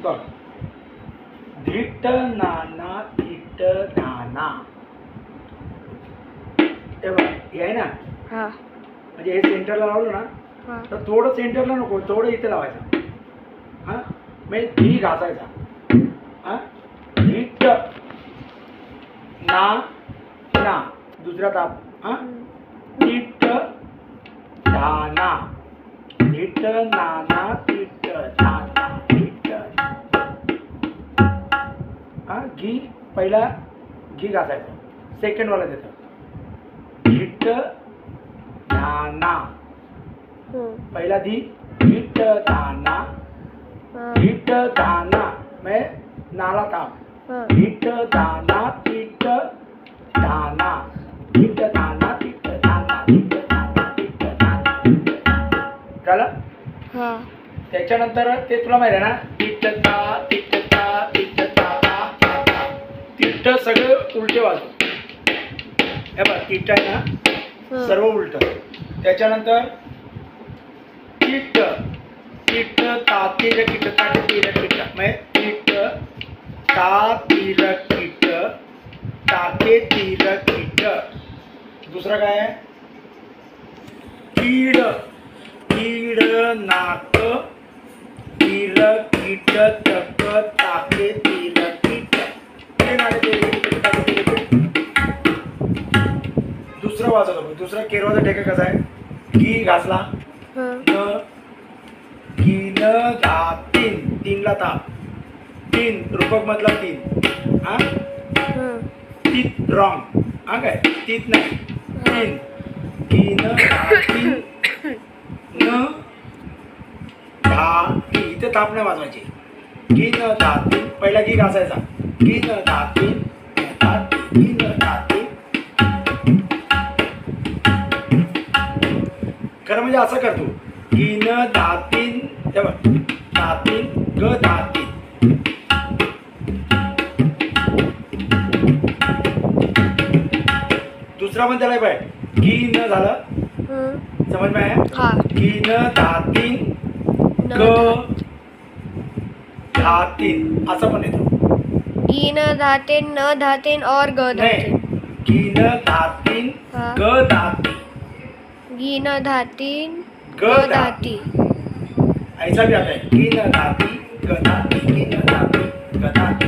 बघ, धिट नाना थिट नाना, हे बघ हे आहे ना, हा म्हणजे हे सेंटरला लावलं ना हा तर थोडं सेंटरला नको, थोडं इथे लावायचं. हां म्हणजे धी घासायचा. हां धिट ना ना दुसरा ताप. हां धिट नाना धिट नाना थिट नाना धिट. हां घी पहिला घी घासायचं, सेकंडवाला देतं धिट नाना, पहिला धी धिट दाना धिट दाना म्हणजे नाला ताप धिट दाना थिट दाना धिट दाना थिट दाना धिट दाना थिट दाना झालं. हा त्याच्यानंतर ते तुला माहिती आहे ना, थिट ता थिट ता थिट ता ता ता थिट सगळं उलटे वाजव. हे बघ थिट आहे ना सर्व उलट. त्याच्यानंतर कीट कीट तातीर कीट तातीर कीट म्हणजे कीट तातीर कीट ताते तीर कीट. दुसरं काय आहे, कीड कीड नाक तीर कीट तक ताके तीर कीट. दुसरं वाजवतो. दुसरं केरवाचा ठेका कसा आहे, घी घासला न घी न घा तीन, तीनला ताप तीन रूपक मधला तीन. हा तीत रॉंग. हा काय तीत नाही तीन घी न घा तीन न घा ती, इथे ताप नाही वाजवायची. घी न घा तीन पहिला घी घासायचा, घी न घा तीन घी न घा तीन. खरं म्हणजे असं करतो, घी न दातीन दातीन ग दातीन. दुसरा पण त्याला पाहिजे, घी न झालं समज पाहिजे, घी न दातीन ग धातीन असं पण येतो. घी न धातेन न धातेन और ग धातेन. घी न धातीन ग धाती घी न धातीन ग ग धाती. ऐसा भी आता है, घी न धाती ग धाती घी न धाती ग धाती.